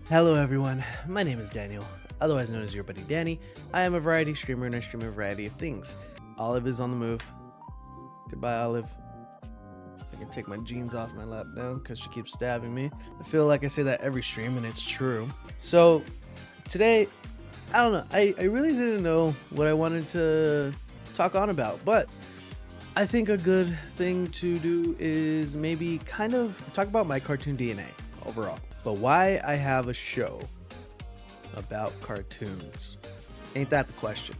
Hello everyone, my name is Daniel, otherwise known as Your Buddy Danny. I am a variety streamer and I stream a variety of things. Olive is on the move. Goodbye, Olive. I can take my jeans off my lap now because she keeps stabbing me. I feel like I say that every stream and it's true. So today, I don't know, I really didn't know what I wanted to talk on about, but I think a good thing to do is maybe kind of talk about my cartoon DNA overall. But why I have a show about cartoons? Ain't that the question?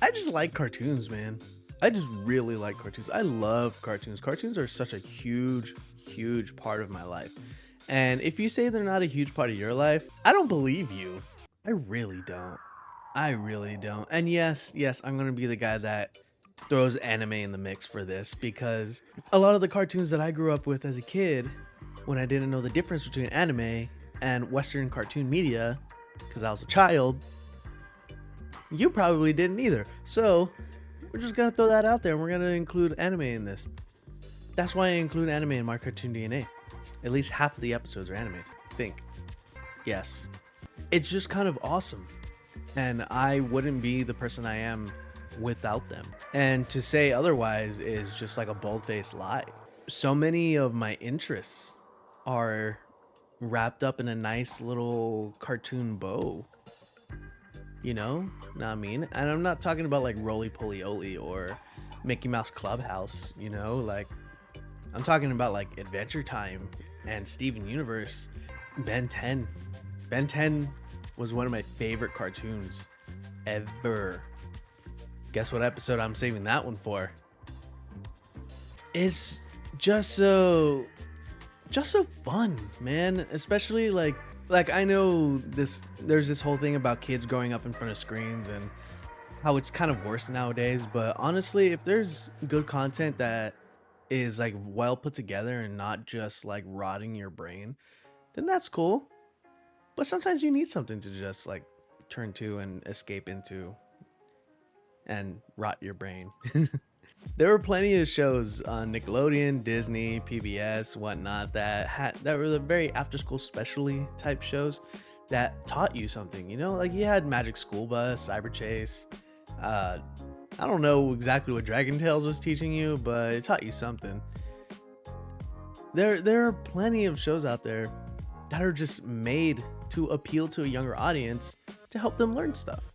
I just like cartoons, man. I just really like cartoons. I love cartoons. Cartoons are such a huge part of my life. And if you say they're not a huge part of your life, I don't believe you. I really don't. I really don't. And yes, I'm gonna be the guy that throws anime in the mix for this, because a lot of the cartoons that I grew up with as a kid, when I didn't know the difference between anime and Western cartoon media, because I was a child, you probably didn't either. So we're just gonna throw that out there and we're gonna include anime in this. That's why I include anime in my cartoon DNA. At least half of the episodes are animes, I think. Yes. It's just kind of awesome. And I wouldn't be the person I am without them. And to say otherwise is just like a bold-faced lie. So many of my interests are wrapped up in a nice little cartoon bow. You know what I mean? And I'm not talking about like Roly Poly Oly or Mickey Mouse Clubhouse, you know? Like, I'm talking about like Adventure Time and Steven Universe, Ben 10. Ben 10 was one of my favorite cartoons ever. Guess what episode I'm saving that one for? It's just so fun, man. Especially like I know there's this whole thing about kids growing up in front of screens and how it's kind of worse nowadays, but honestly, if there's good content that is like well put together and not just like rotting your brain, then that's cool. But sometimes you need something to just like turn to and escape into and rot your brain. There were plenty of shows on Nickelodeon, Disney, PBS, whatnot that were the very after-school specialty type shows that taught you something. You know, like you had Magic School Bus, Cyber Chase. I don't know exactly what Dragon Tales was teaching you, but it taught you something. There are plenty of shows out there that are just made to appeal to a younger audience to help them learn stuff.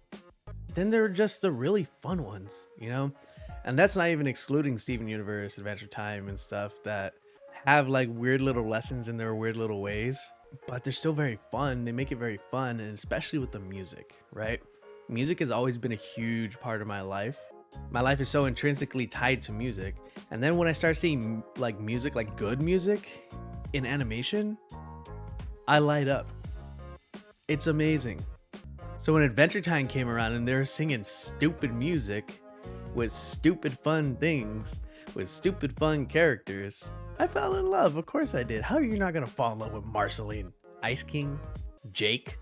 Then there are just the really fun ones, you know? And that's not even excluding Steven Universe, Adventure Time, and stuff that have like weird little lessons in their weird little ways, but they're still very fun. They make it very fun, and especially with the music, right? Music has always been a huge part of my life. My life is so intrinsically tied to music. And then when I start seeing like music, like good music in animation, I light up. It's amazing. So when Adventure Time came around and they were singing stupid music with stupid fun things, with stupid fun characters, I fell in love. Of course I did. How are you not gonna fall in love with Marceline? Ice King? Jake?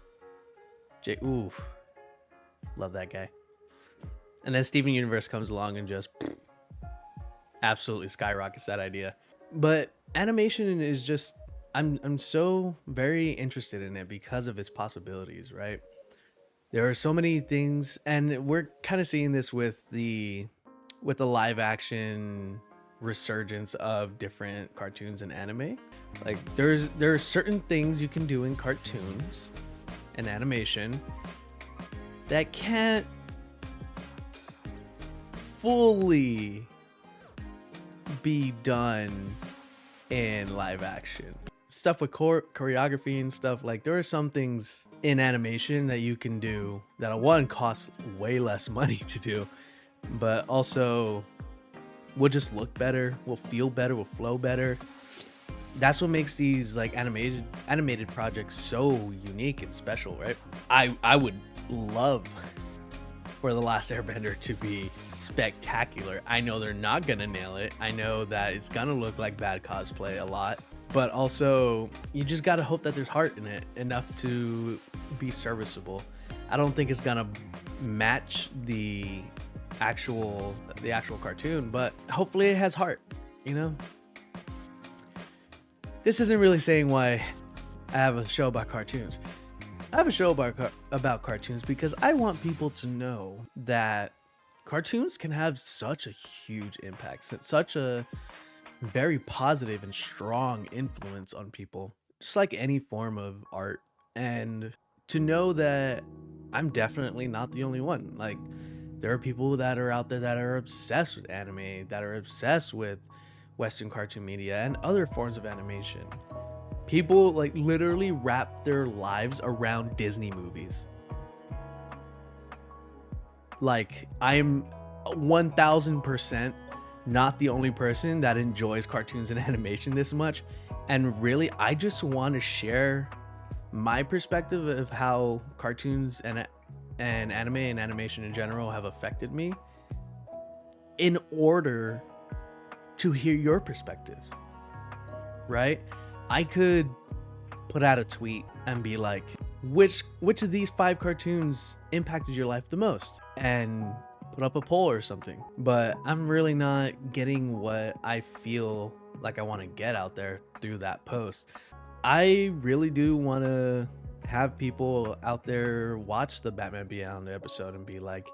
Ooh. Love that guy. And then Steven Universe comes along and just absolutely skyrockets that idea. But animation is just, I'm so very interested in it because of its possibilities, right? There are so many things, and we're kind of seeing this with the live action resurgence of different cartoons and anime. Like there are certain things you can do in cartoons and animation that can't fully be done in live action. Stuff with choreography and stuff, like there are some things in animation that you can do that one costs way less money to do, but also will just look better, will feel better, will flow better. That's what makes these like animated projects so unique and special, right? I would love for The Last Airbender to be spectacular. I know they're not gonna nail it. I know that it's gonna look like bad cosplay a lot, but also you just gotta hope that there's heart in it enough to be serviceable. I don't think it's gonna match the actual cartoon, but hopefully it has heart, you know? This isn't really saying why I have a show about cartoons. I have a show about cartoons because I want people to know that cartoons can have such a huge impact, such a very positive and strong influence on people, just like any form of art. And to know that I'm definitely not the only one. Like, there are people that are out there that are obsessed with anime, that are obsessed with Western cartoon media and other forms of animation. People like literally wrap their lives around Disney movies. Like, I'm 1000% not the only person that enjoys cartoons and animation this much. And really, I just want to share my perspective of how cartoons and anime and animation in general have affected me in order to hear your perspective, right? I could put out a tweet and be like, which of these 5 cartoons impacted your life the most? And put up a poll or something. But I'm really not getting what I feel like I want to get out there through that post. I really do want to have people out there watch the Batman Beyond episode and be like,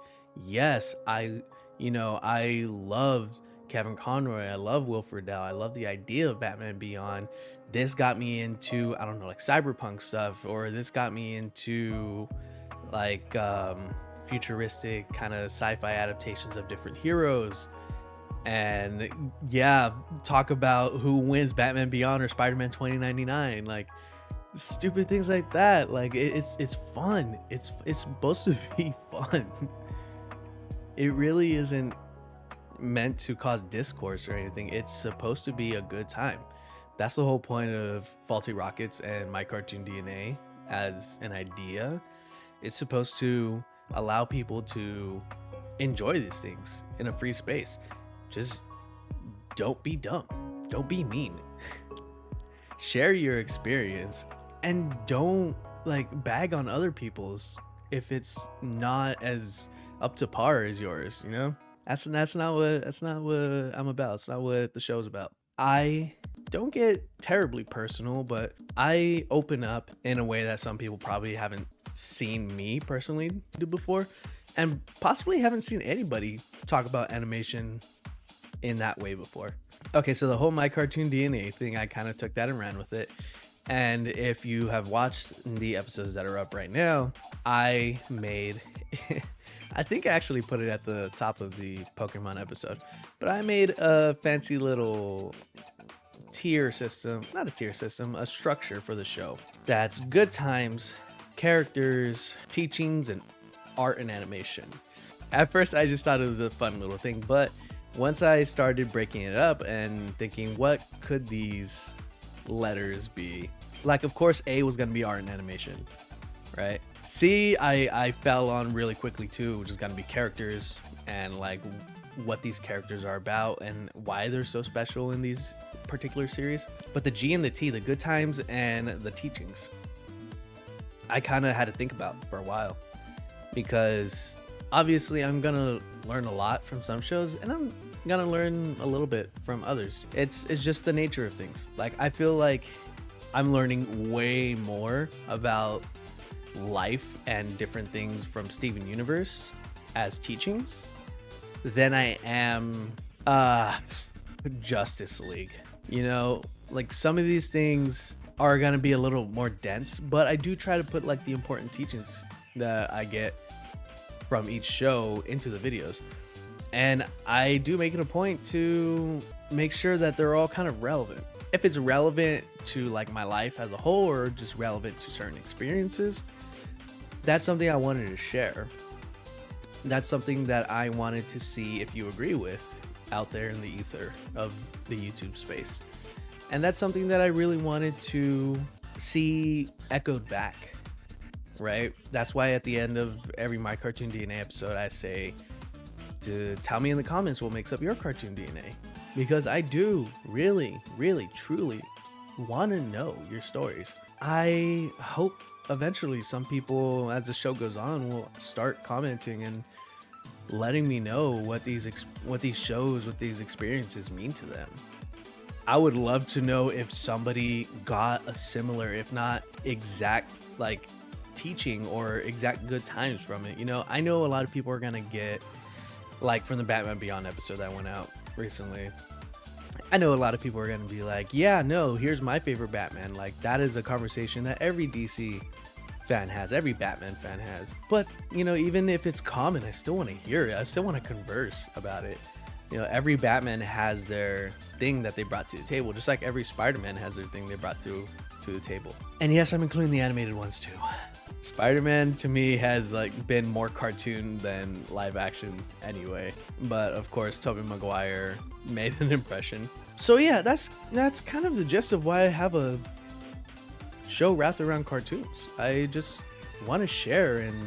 yes, I love Kevin Conroy, I love Will Friedle, I love the idea of Batman Beyond. This got me into, I don't know, like cyberpunk stuff, or this got me into like futuristic kind of sci-fi adaptations of different heroes. And yeah, talk about who wins, Batman Beyond or Spider-Man 2099, like stupid things like that. Like it's fun. It's supposed to be fun. It really isn't meant to cause discourse or anything. It's supposed to be a good time. That's the whole point of Faulty Rockets and My Cartoon DNA as an idea. It's supposed to allow people to enjoy these things in a free space. Just don't be dumb. Don't be mean. Share your experience and don't like bag on other people's if it's not as up to par as yours, you know? That's not what I'm about. It's not what the show's about. I don't get terribly personal, but I open up in a way that some people probably haven't seen me personally do before, and possibly haven't seen anybody talk about animation in that way before. Okay, so the whole My Cartoon DNA thing, I kind of took that and ran with it. And if you have watched the episodes that are up right now, I made I think I actually put it at the top of the Pokemon episode, but I made a fancy little tier system, not a tier system, a structure for the show. That's good times, characters, teachings, and art and animation. At first, I just thought it was a fun little thing, but once I started breaking it up and thinking, what could these letters be? Like, of course, A was going to be art and animation, right? C, I fell on really quickly too, which is going to be characters and like what these characters are about and why they're so special in these particular series. But the G and the T, the good times and the teachings, I kind of had to think about for a while, because obviously I'm going to learn a lot from some shows and I'm going to learn a little bit from others. It's just the nature of things. Like, I feel like I'm learning way more about life and different things from Steven Universe as teachings than I am Justice League. You know, like some of these things are gonna be a little more dense, but I do try to put like the important teachings that I get from each show into the videos, and I do make it a point to make sure that they're all kind of relevant. If it's relevant to like my life as a whole or just relevant to certain experiences, that's something I wanted to share. That's something that I wanted to see if you agree with out there in the ether of the YouTube space. And that's something that I really wanted to see echoed back, right? That's why at the end of every My Cartoon DNA episode, I say to tell me in the comments what makes up your cartoon DNA. Because I do really, really, truly want to know your stories. I hope eventually some people, as the show goes on, will start commenting and letting me know what these shows, what these experiences mean to them. I would love to know if somebody got a similar, if not exact, like teaching or exact good times from it. You know, I know a lot of people are gonna get, like, from the Batman Beyond episode that went out recently, I know a lot of people are gonna be like, yeah, no, here's my favorite Batman. Like, that is a conversation that every DC fan has, every Batman fan has. But, you know, even if it's common, I still want to hear it. I still want to converse about it. You know, every Batman has their thing that they brought to the table, just like every Spider-Man has their thing they brought to the table. And yes, I'm including the animated ones too. Spider-Man to me has like been more cartoon than live action anyway, but of course Tobey Maguire made an impression. So yeah, that's kind of the gist of why I have a show wrapped around cartoons. I just want to share and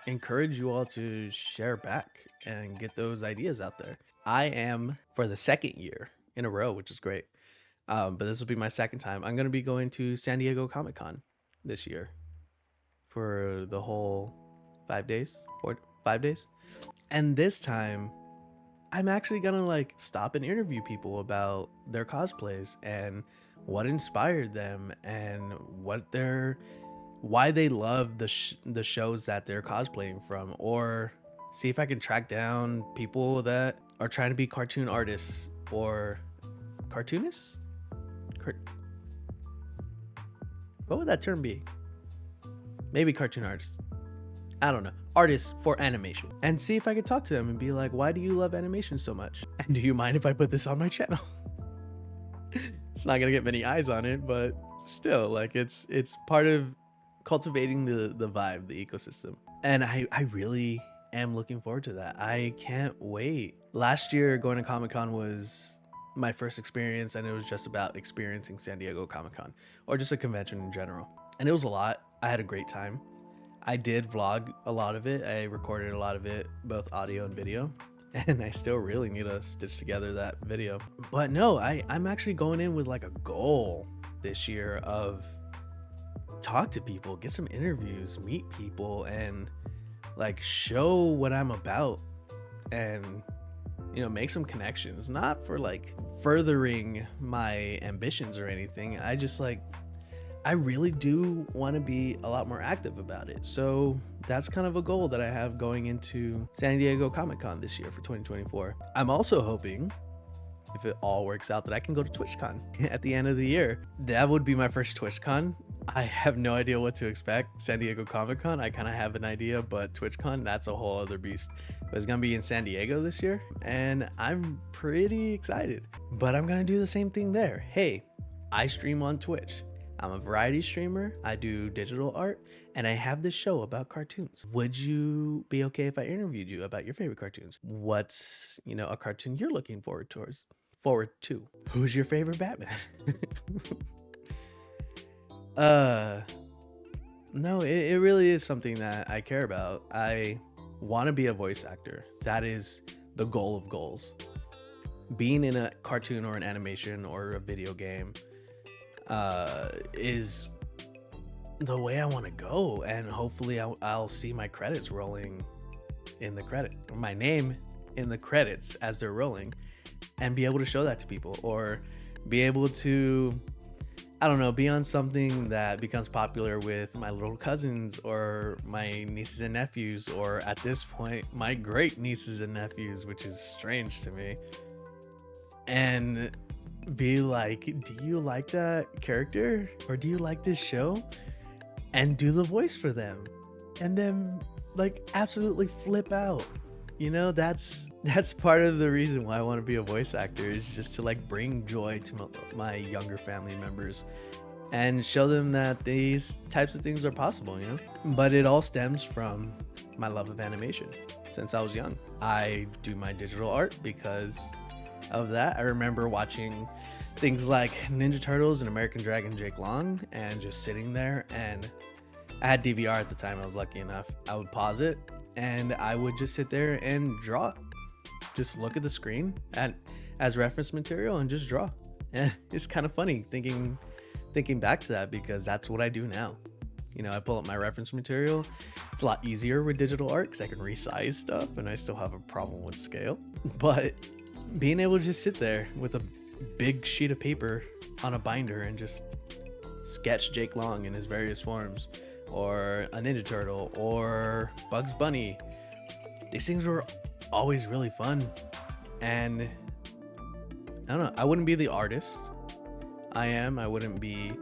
encourage you all to share back and get those ideas out there. I am, for the second year in a row, which is great, but this will be my second time, I'm going to be going to San Diego Comic-Con this year for the whole 5 days. And this time I'm actually going to like stop and interview people about their cosplays and what inspired them and why they love the shows that they're cosplaying from, or see if I can track down people that are trying to be cartoon artists or cartoonists. What would that term be? Maybe cartoon artists. I don't know. Artists for animation. And see if I could talk to them and be like, why do you love animation so much? And do you mind if I put this on my channel? It's not gonna get many eyes on it, but still, like, it's part of cultivating the vibe, the ecosystem. And I really am looking forward to that. I can't wait. Last year going to Comic-Con was my first experience, and it was just about experiencing San Diego Comic-Con, or just a convention in general. And it was a lot. I had a great time. I did vlog a lot of it. I recorded a lot of it, both audio and video. And I still really need to stitch together that video. But no, I'm actually going in with like a goal this year of talk to people, get some interviews, meet people, and like show what I'm about, and you know, make some connections. Not for like furthering my ambitions or anything. I really do want to be a lot more active about it. So that's kind of a goal that I have going into San Diego Comic-Con this year for 2024. I'm also hoping, if it all works out, that I can go to TwitchCon at the end of the year. That would be my first TwitchCon. I have no idea what to expect. San Diego Comic-Con, I kind of have an idea, but TwitchCon, that's a whole other beast. But it's gonna be in San Diego this year, and I'm pretty excited. But I'm gonna do the same thing there. Hey, I stream on Twitch. I'm a variety streamer, I do digital art, and I have this show about cartoons. Would you be okay if I interviewed you about your favorite cartoons? What's, you know, a cartoon you're looking forward to? Who's your favorite Batman? No, it really is something that I care about. I want to be a voice actor. That is the goal of goals. Being in a cartoon or an animation or a video game is the way I want to go, and hopefully I'll see my credits rolling in my name in the credits as they're rolling, and be able to show that to people, or be able to, I don't know, be on something that becomes popular with my little cousins or my nieces and nephews, or at this point my great nieces and nephews, which is strange to me, and be like, do you like that character, or do you like this show, and do the voice for them, and then like absolutely flip out. You know, that's part of the reason why I want to be a voice actor, is just to like bring joy to my younger family members and show them that these types of things are possible, you know. But it all stems from my love of animation since I was young. I do my digital art because of that. I remember watching things like Ninja Turtles and American Dragon Jake Long, and just sitting there, and I had DVR at the time. I was lucky enough. I would pause it and I would just sit there and draw. Just look at the screen as reference material and just draw. And it's kind of funny thinking back to that, because that's what I do now. You know, I pull up my reference material. It's a lot easier with digital art because I can resize stuff, and I still have a problem with scale. But being able to just sit there with a big sheet of paper on a binder and just sketch Jake Long in his various forms, or a Ninja Turtle or Bugs Bunny. These things were always really fun. And I don't know, I wouldn't be the artist I wouldn't be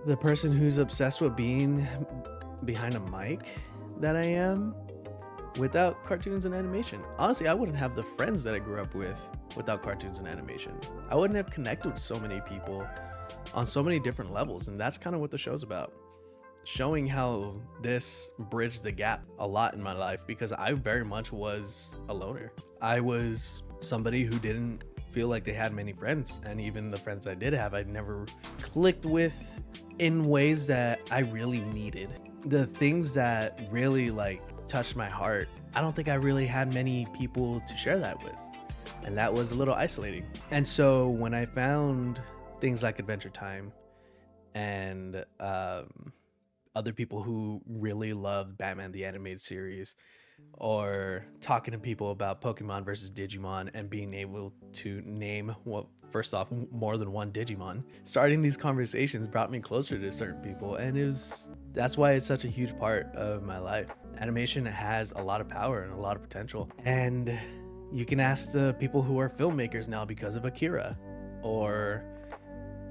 the person who's obsessed with being behind a mic that I am without cartoons and animation. Honestly, I wouldn't have the friends that I grew up with without cartoons and animation. I wouldn't have connected with so many people on so many different levels, and that's kind of what the show's about. Showing how this bridged the gap a lot in my life, because I very much was a loner. I was somebody who didn't feel like they had many friends, and even the friends I did have, I never clicked with in ways that I really needed. The things that really like touched my heart, I don't think I really had many people to share that with, and that was a little isolating. And so when I found things like Adventure Time and other people who really loved Batman the Animated Series, or talking to people about Pokemon versus Digimon and being able to name, well, first off, more than one Digimon, starting these conversations brought me closer to certain people, and that's why it's such a huge part of my life. Animation has a lot of power and a lot of potential, and you can ask the people who are filmmakers now because of Akira, or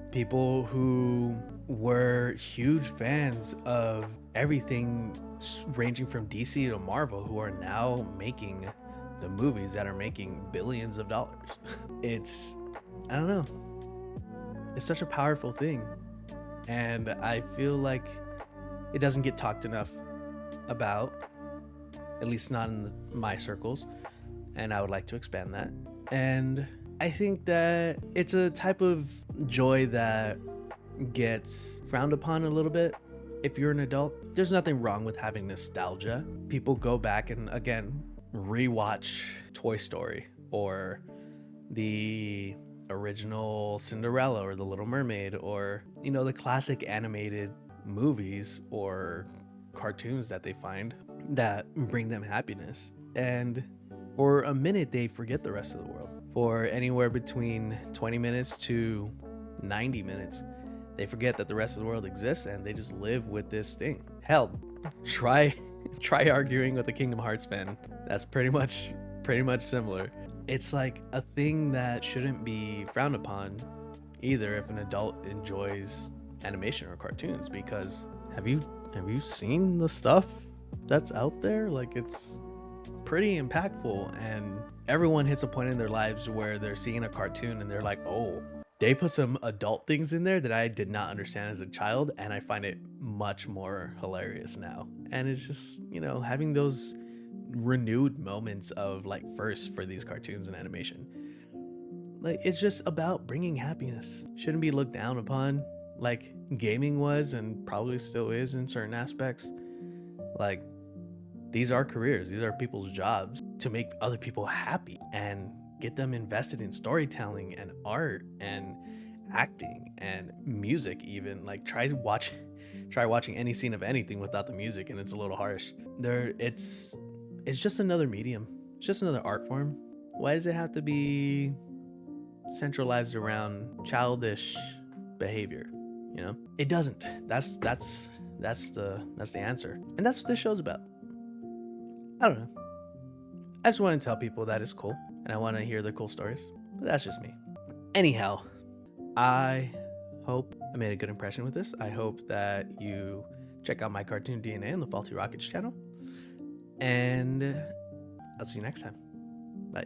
people who were huge fans of everything ranging from DC to Marvel, who are now making the movies that are making billions of dollars. I don't know, it's such a powerful thing, and I feel like it doesn't get talked enough about, at least not in my circles, and I would like to expand that. And I think that it's a type of joy that gets frowned upon a little bit if you're an adult. There's nothing wrong with having nostalgia. People go back and, again, rewatch Toy Story or the original Cinderella or The Little Mermaid, or, you know, the classic animated movies or cartoons that they find that bring them happiness. And for a minute, they forget the rest of the world. For anywhere between 20 minutes to 90 minutes, they forget that the rest of the world exists, and they just live with this thing. Hell, try arguing with a Kingdom Hearts fan. That's pretty much similar. It's like a thing that shouldn't be frowned upon either if an adult enjoys animation or cartoons, because have you seen the stuff that's out there? Like, it's pretty impactful, and everyone hits a point in their lives where they're seeing a cartoon and they're like, oh, they put some adult things in there that I did not understand as a child, and I find it much more hilarious now. And it's just, you know, having those renewed moments of like first for these cartoons and animation. Like, it's just about bringing happiness. Shouldn't be looked down upon like gaming was and probably still is in certain aspects. Like, these are careers, these are people's jobs to make other people happy and get them invested in storytelling and art and acting and music. Even like try watching any scene of anything without the music and it's a little harsh. It's just another medium. It's just another art form. Why does it have to be centralized around childish behavior? You know, it doesn't. That's the answer, and that's what this show's about. I don't know. I just want to tell people that it's cool, and I want to hear their cool stories. But that's just me. Anyhow, I hope I made a good impression with this. I hope that you check out my cartoon D.N.A on the Faulty Rockets channel. And I'll see you next time. Bye.